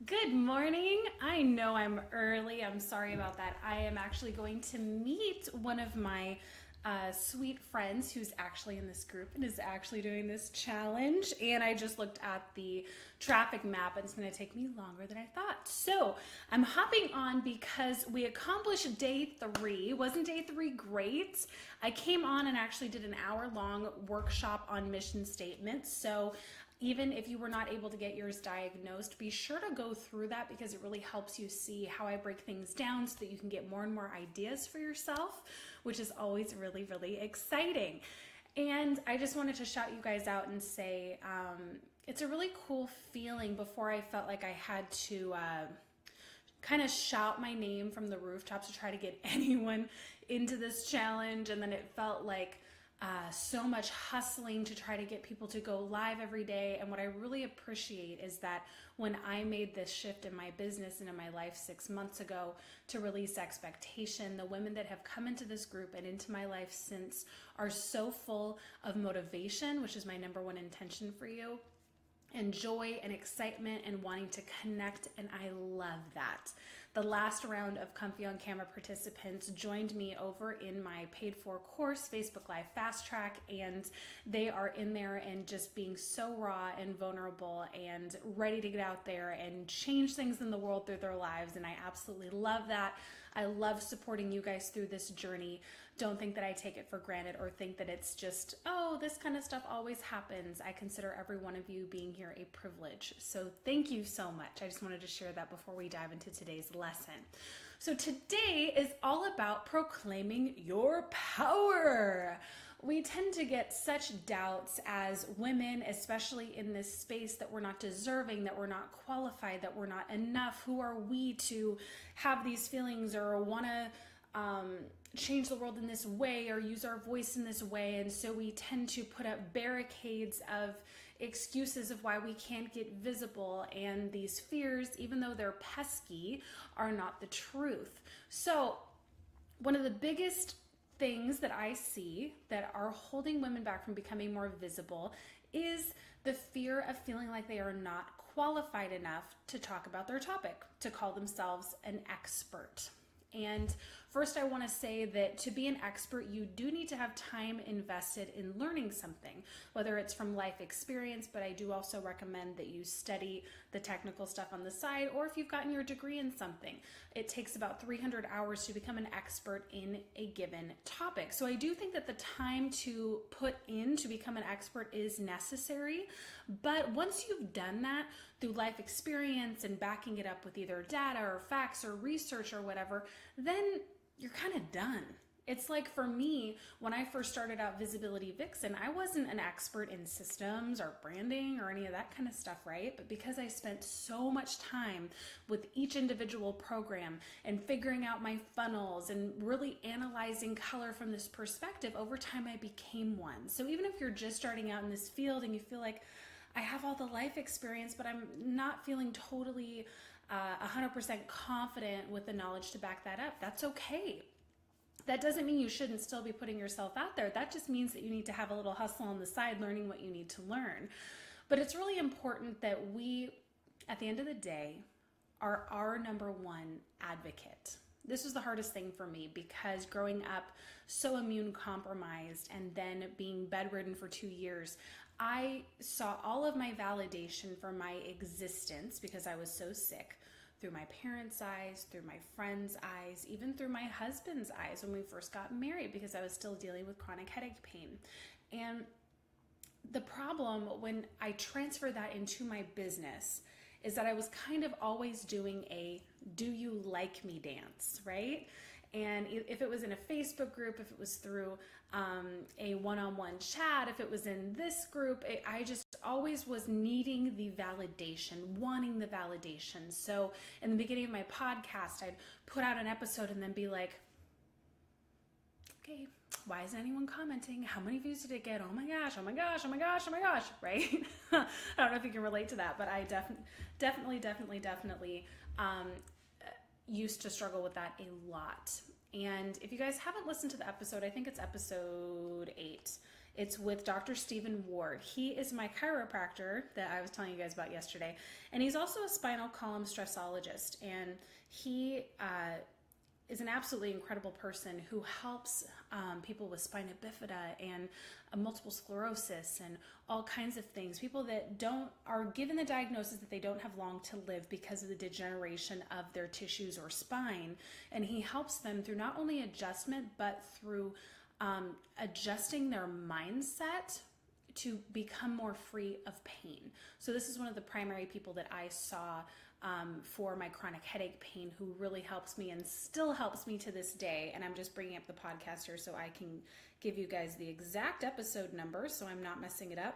Good morning. I know I'm early. I'm sorry about that. I am actually going to meet one of my sweet friends who's actually in this group and is actually doing this challenge. And I just looked at the traffic map and it's going to take me longer than I thought. So I'm hopping on because we accomplished day 3. Wasn't day 3 great? I came on and actually did an hour-long workshop on mission statements. So even if you were not able to get yours diagnosed, be sure to go through that because it really helps you see how I break things down so that you can get more and more ideas for yourself, which is always really, really exciting. And I just wanted to shout you guys out and say it's a really cool feeling. Before, I felt like I had to kind of shout my name from the rooftops to try to get anyone into this challenge, and then it felt like so much hustling to try to get people to go live every day. And what I really appreciate is that when I made this shift in my business and in my life 6 months ago to release expectation, the women that have come into this group and into my life since are so full of motivation, which is my number one intention for you, and joy and excitement and wanting to connect, and I love that. The last round of Comfy on Camera participants joined me over in my paid for course, Facebook Live Fast Track, and they are in there and just being so raw and vulnerable and ready to get out there and change things in the world through their lives, and I absolutely love that. I love supporting you guys through this journey. Don't think that I take it for granted or think that it's just, oh, this kind of stuff always happens. I consider every one of you being here a privilege. So thank you so much. I just wanted to share that before we dive into today's lesson. So today is all about proclaiming your power. We tend to get such doubts as women, especially in this space, that we're not deserving, that we're not qualified, that we're not enough. Who are we to have these feelings or want to change the world in this way or use our voice in this way? And so we tend to put up barricades of excuses of why we can't get visible, and these fears, even though they're pesky, are not the truth. So one of the biggest things that I see that are holding women back from becoming more visible is the fear of feeling like they are not qualified enough to talk about their topic, to call themselves an expert. And first, I want to say that to be an expert, you do need to have time invested in learning something, whether it's from life experience, but I do also recommend that you study the technical stuff on the side, or if you've gotten your degree in something. It takes about 300 hours to become an expert in a given topic. So I do think that the time to put in to become an expert is necessary, but once you've done that through life experience and backing it up with either data or facts or research or whatever, then you're kind of done. It's like for me, when I first started out Visibility Vixen, I wasn't an expert in systems or branding or any of that kind of stuff, right? But because I spent so much time with each individual program and figuring out my funnels and really analyzing color from this perspective, over time I became one. So even if you're just starting out in this field and you feel like, I have all the life experience, but I'm not feeling totally 100% confident with the knowledge to back that up, that's okay. That doesn't mean you shouldn't still be putting yourself out there. That just means that you need to have a little hustle on the side, learning what you need to learn. But it's really important that we, at the end of the day, are our number one advocate. This was the hardest thing for me because growing up so immune compromised and then being bedridden for 2 years, I saw all of my validation for my existence because I was so sick through my parents' eyes, through my friends' eyes, even through my husband's eyes when we first got married because I was still dealing with chronic headache pain. And the problem when I transferred that into my business is that I was kind of always doing a do you like me dance, right? And if it was in a Facebook group, if it was through a one-on-one chat, if it was in this group, I just always was needing the validation, wanting the validation. So in the beginning of my podcast, I'd put out an episode and then be like, okay, why isn't anyone commenting? How many views did it get? Oh my gosh, oh my gosh, oh my gosh, oh my gosh, right? I don't know if you can relate to that, but I definitely used to struggle with that a lot. And if you guys haven't listened to the episode, I think it's episode 8. It's with Dr. Stephen Ward. He is my chiropractor that I was telling you guys about yesterday. And he's also a spinal column stressologist. And he is an absolutely incredible person who helps people with spina bifida and multiple sclerosis and all kinds of things. People that are given the diagnosis that they don't have long to live because of the degeneration of their tissues or spine. And he helps them through not only adjustment, but through adjusting their mindset to become more free of pain. So this is one of the primary people that I saw for my chronic headache pain, who really helps me and still helps me to this day. And I'm just bringing up the podcast here so I can give you guys the exact episode number so I'm not messing it up.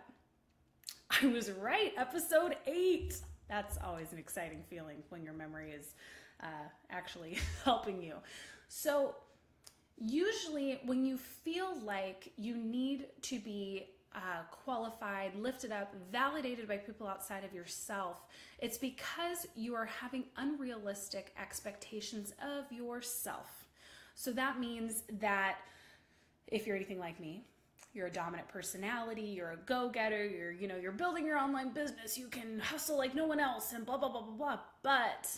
I was right, episode 8. That's always an exciting feeling when your memory is actually helping you. So usually when you feel like you need to be qualified, lifted up, validated by people outside of yourself, it's because you are having unrealistic expectations of yourself. So that means that if you're anything like me, you're a dominant personality, you're a go-getter, you're building your online business, you can hustle like no one else and blah, blah, blah, blah, blah. But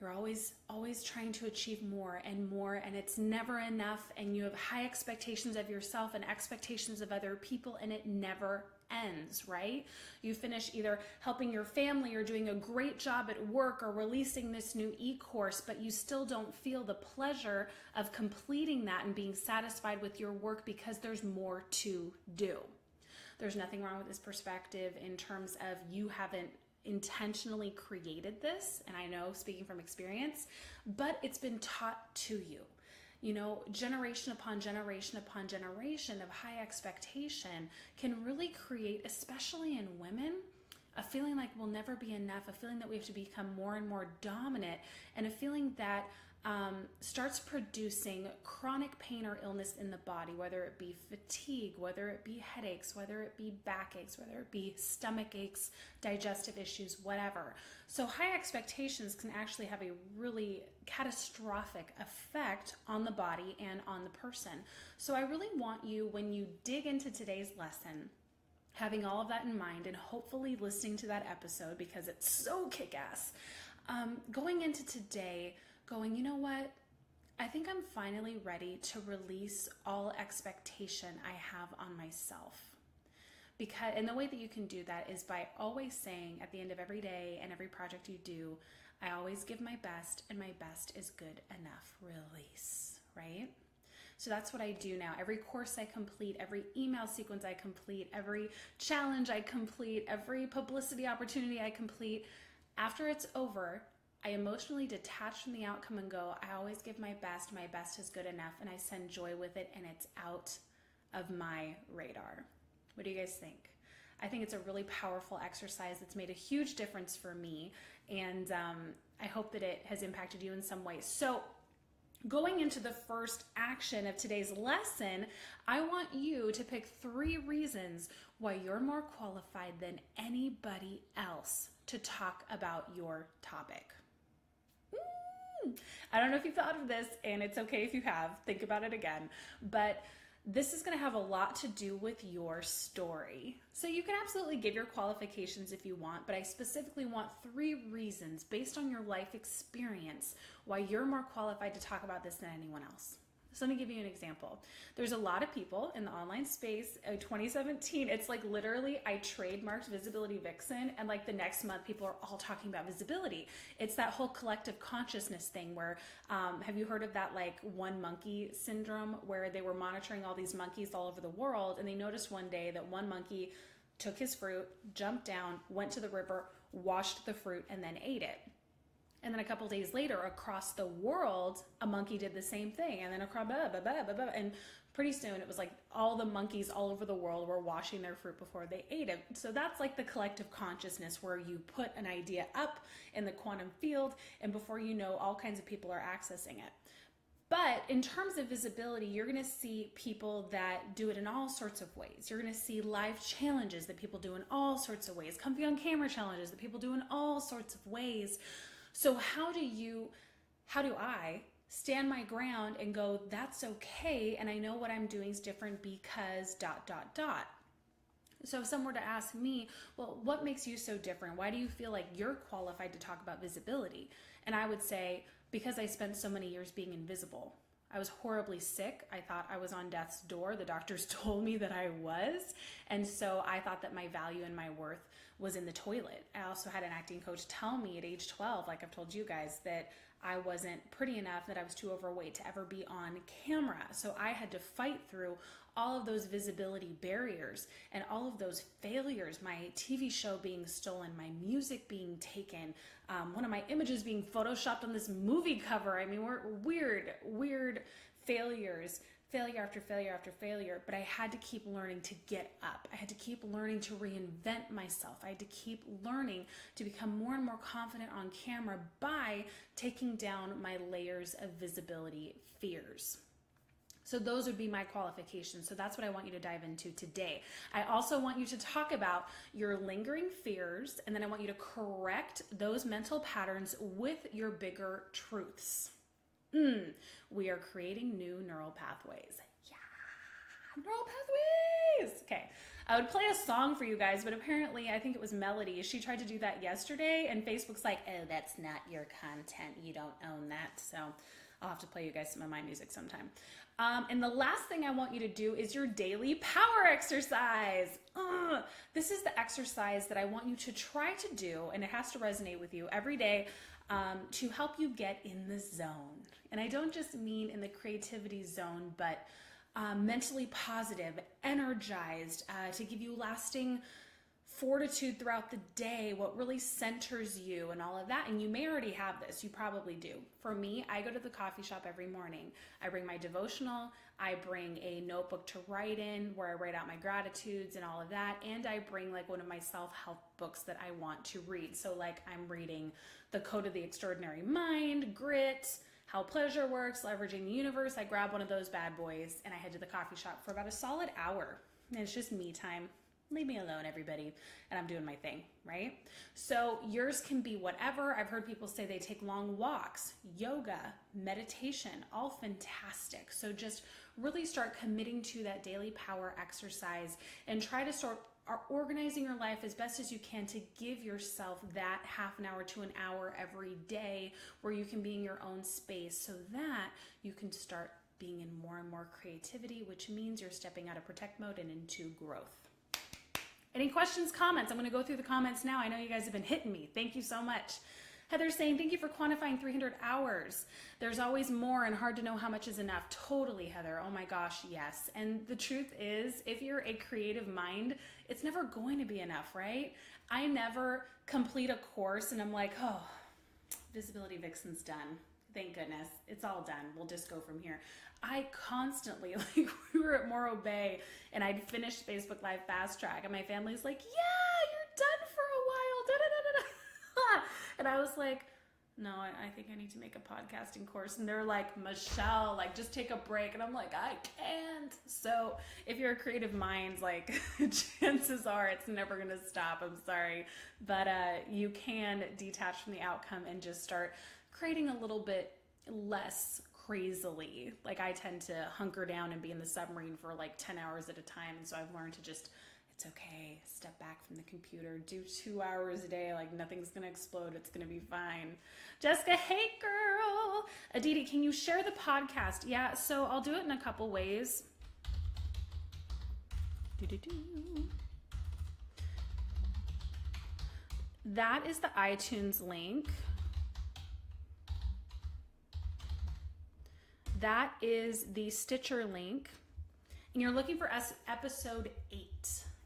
you're always trying to achieve more, and it's never enough, and you have high expectations of yourself and expectations of other people, and it never ends, right? You finish either helping your family or doing a great job at work or releasing this new e-course, but you still don't feel the pleasure of completing that and being satisfied with your work because there's more to do. There's nothing wrong with this perspective in terms of you haven't intentionally created this, and I know, speaking from experience, but it's been taught to you. Generation upon generation upon generation of high expectation can really create, especially in women, a feeling like we'll never be enough, a feeling that we have to become more and more dominant, and a feeling that starts producing chronic pain or illness in the body, whether it be fatigue, whether it be headaches, whether it be backaches, whether it be stomach aches, digestive issues, whatever. So high expectations can actually have a really catastrophic effect on the body and on the person. So I really want you, when you dig into today's lesson, having all of that in mind and hopefully listening to that episode because it's so kick-ass, going into today going, you know what? I think I'm finally ready to release all expectation I have on myself. And the way that you can do that is by always saying at the end of every day and every project you do, I always give my best and my best is good enough. Release, right? So that's what I do now. Every course I complete, every email sequence I complete, every challenge I complete, every publicity opportunity I complete, after it's over, I emotionally detach from the outcome and go, I always give my best is good enough, and I send joy with it, and it's out of my radar. What do you guys think? I think it's a really powerful exercise that's made a huge difference for me, and I hope that it has impacted you in some way. So going into the first action of today's lesson, I want you to pick 3 reasons why you're more qualified than anybody else to talk about your topic. I don't know if you thought of this, and it's okay if you have. Think about it again. But this is going to have a lot to do with your story. So you can absolutely give your qualifications if you want, but I specifically want 3 reasons based on your life experience why you're more qualified to talk about this than anyone else. So let me give you an example. There's a lot of people in the online space. 2017, it's like literally I trademarked Visibility Vixen, and like the next month people are all talking about visibility. It's that whole collective consciousness thing where, have you heard of that like one monkey syndrome, where they were monitoring all these monkeys all over the world, and they noticed one day that one monkey took his fruit, jumped down, went to the river, washed the fruit, and then ate it. And then a couple days later, across the world, a monkey did the same thing. And then and pretty soon it was like all the monkeys all over the world were washing their fruit before they ate it. So that's like the collective consciousness, where you put an idea up in the quantum field, and before you know, all kinds of people are accessing it. But in terms of visibility, you're going to see people that do it in all sorts of ways. You're going to see live challenges that people do in all sorts of ways, comfy on camera challenges that people do in all sorts of ways. So how do I stand my ground and go, that's okay. And I know what I'm doing is different because ... So if someone were to ask me, well, what makes you so different? Why do you feel like you're qualified to talk about visibility? And I would say, because I spent so many years being invisible. I was horribly sick. I thought I was on death's door. The doctors told me that I was. And so I thought that my value and my worth was in the toilet. I also had an acting coach tell me at age 12, like I've told you guys, that I wasn't pretty enough, that I was too overweight to ever be on camera. So I had to fight through all of those visibility barriers and all of those failures, my TV show being stolen, my music being taken, one of my images being photoshopped on this movie cover. I mean, we're weird failures, failure after failure after failure, but I had to keep learning to get up. I had to keep learning to reinvent myself. I had to keep learning to become more and more confident on camera by taking down my layers of visibility fears. So those would be my qualifications. So that's what I want you to dive into today. I also want you to talk about your lingering fears, and then I want you to correct those mental patterns with your bigger truths. We are creating new neural pathways. Yeah, neural pathways. Okay, I would play a song for you guys, but apparently I think it was Melody. She tried to do that yesterday, and Facebook's like, oh, that's not your content. You don't own that. So I'll have to play you guys some of my music sometime. And the last thing I want you to do is your daily power exercise. This is the exercise that I want you to try to do, and it has to resonate with you every day to help you get in the zone. And I don't just mean in the creativity zone, but mentally positive, energized, to give you lasting fortitude throughout the day, what really centers you and all of that. And you may already have this, you probably do. For me, I go to the coffee shop every morning. I bring my devotional, I bring a notebook to write in where I write out my gratitudes and all of that. And I bring like one of my self-help books that I want to read. So like I'm reading The Code of the Extraordinary Mind, Grit, How Pleasure Works, Leveraging the Universe. I grab one of those bad boys and I head to the coffee shop for about a solid hour. And it's just me time. Leave me alone, everybody, and I'm doing my thing, right? So yours can be whatever. I've heard people say they take long walks, yoga, meditation, all fantastic. So just really start committing to that daily power exercise and try to start organizing your life as best as you can to give yourself that half an hour to an hour every day where you can be in your own space so that you can start being in more and more creativity, which means you're stepping out of protect mode and into growth. Any questions, comments? I'm going to go through the comments now. I know you guys have been hitting me. Thank you so much. Heather's saying, thank you for quantifying 300 hours. There's always more and hard to know how much is enough. Totally, Heather. Oh my gosh, yes. And the truth is, if you're a creative mind, it's never going to be enough, right? I never complete a course and I'm like, oh, Visibility Vixen's done. Thank goodness. It's all done. We'll just go from here. I constantly, like we were at Morro Bay and I'd finished Facebook Live Fast Track and my family's like, yeah, you're done for a while. Da, da, da, da, da. And I was like, no, I think I need to make a podcasting course. And they're like, Michelle, like just take a break. And I'm like, I can't. So if you're a creative mind, like chances are it's never going to stop. I'm sorry. But you can detach from the outcome and just start creating a little bit less crazily. Like I tend to hunker down and be in the submarine for like 10 hours at a time. And so I've learned to just, it's okay, step back from the computer, do 2 hours a day, like nothing's gonna explode, it's gonna be fine. Jessica, hey girl. Aditi, can you share the podcast? Yeah, so I'll do it in a couple ways. That is the iTunes link. That is the Stitcher link. And you're looking for episode 8.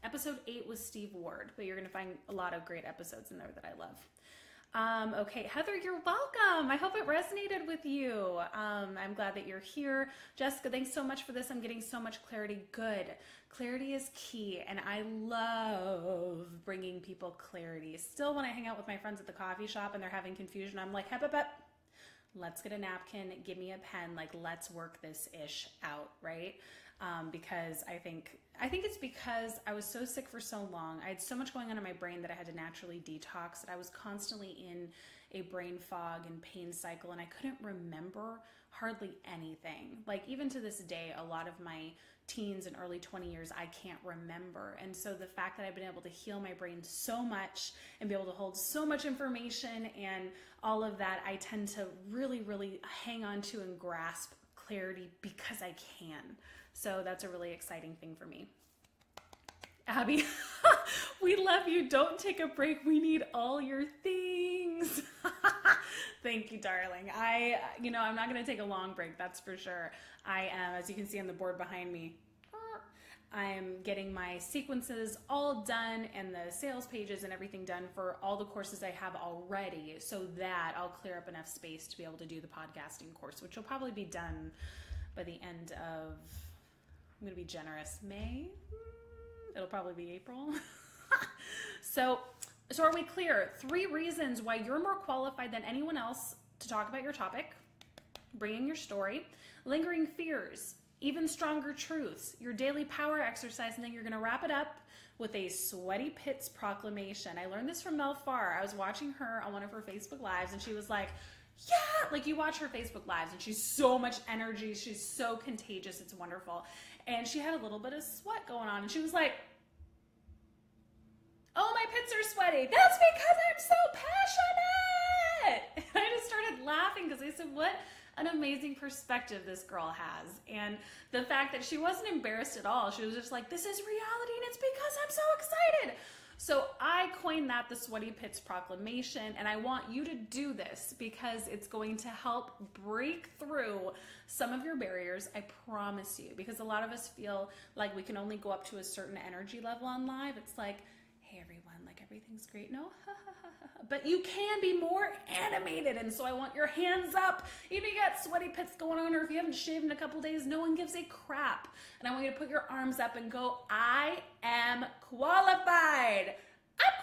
Episode 8 was Steve Ward, but you're going to find a lot of great episodes in there that I love. Okay, Heather, you're welcome. I hope it resonated with you. I'm glad that you're here. Jessica, thanks so much for this. I'm getting so much clarity. Good. Clarity is key, and I love bringing people clarity. Still, when I hang out with my friends at the coffee shop and they're having confusion, I'm like, hep, hep, hep. Let's get a napkin, give me a pen, like let's work this ish out, right? Because I think it's because I was so sick for so long. I had so much going on in my brain that I had to naturally detox, that I was constantly a brain fog and pain cycle, and I couldn't remember hardly anything. Like even to this day, a lot of my teens and early 20 years, I can't remember. And so the fact that I've been able to heal my brain so much and be able to hold so much information and all of that, I tend to really, really hang on to and grasp clarity because I can. So that's a really exciting thing for me. Abby, we love you. Don't take a break. We need all your things. Thank you, darling. I'm not going to take a long break. That's for sure. I am, as you can see on the board behind me, I'm getting my sequences all done and the sales pages and everything done for all the courses I have already, so that I'll clear up enough space to be able to do the podcasting course, which will probably be done by the end of, I'm going to be generous, May? It'll probably be April. So are we clear? 3 reasons why you're more qualified than anyone else to talk about your topic, bringing your story, lingering fears, even stronger truths, your daily power exercise, and then you're going to wrap it up with a sweaty pits proclamation. I learned this from Mel Farr. I was watching her on one of her Facebook Lives, and she was like, yeah, like you watch her Facebook Lives, and she's so much energy. She's so contagious. It's wonderful. And she had a little bit of sweat going on, and she was like, oh, my pits are sweaty. That's because I'm so passionate. And I just started laughing because I said, what an amazing perspective this girl has. And the fact that she wasn't embarrassed at all. She was just like, this is reality and it's because I'm so excited. So I coined that the Sweaty Pits Proclamation, and I want you to do this because it's going to help break through some of your barriers, I promise you, because a lot of us feel like we can only go up to a certain energy level on live. It's like, hey everyone, like everything's great. No, but you can be more animated. And so I want your hands up. Even if you got sweaty pits going on, or if you haven't shaved in a couple days, no one gives a crap. And I want you to put your arms up and go, I am qualified. I'm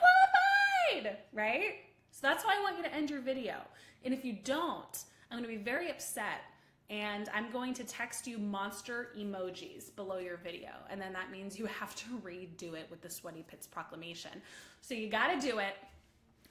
qualified, right? So that's why I want you to end your video. And if you don't, I'm going to be very upset. And I'm going to text you monster emojis below your video. And then that means you have to redo it with the Sweaty Pits Proclamation. So you got to do it.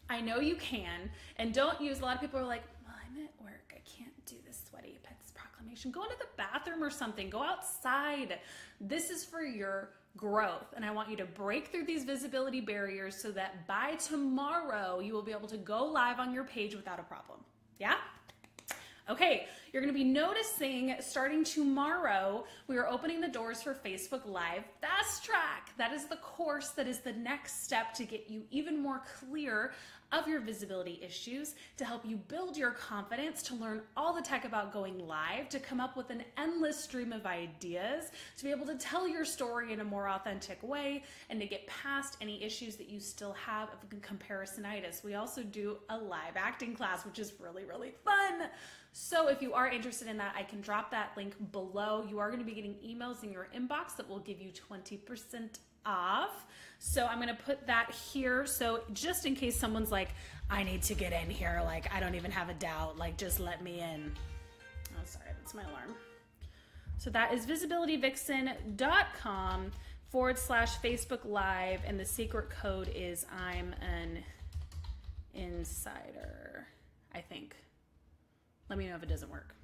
I know you can. And don't use, a lot of people are like, well, I'm at work. I can't do this Sweaty Pits Proclamation. Go into the bathroom or something. Go outside. This is for your growth. And I want you to break through these visibility barriers so that by tomorrow, you will be able to go live on your page without a problem. Yeah? Okay, you're going to be noticing starting tomorrow, we are opening the doors for Facebook Live Fast Track. That is the course that is the next step to get you even more clear of your visibility issues, to help you build your confidence, to learn all the tech about going live, to come up with an endless stream of ideas, to be able to tell your story in a more authentic way, and to get past any issues that you still have of comparisonitis. We also do a live acting class, which is really, really fun. So if you are interested in that, I can drop that link below. You are going to be getting emails in your inbox that will give you 20% off. So I'm going to put that here. So just in case someone's like, I need to get in here, like I don't even have a doubt, like just let me in. Oh, sorry, that's my alarm. So that is visibilitywixen.com/Facebook Live. And the secret code is I'm an insider, I think. Let me know if it doesn't work.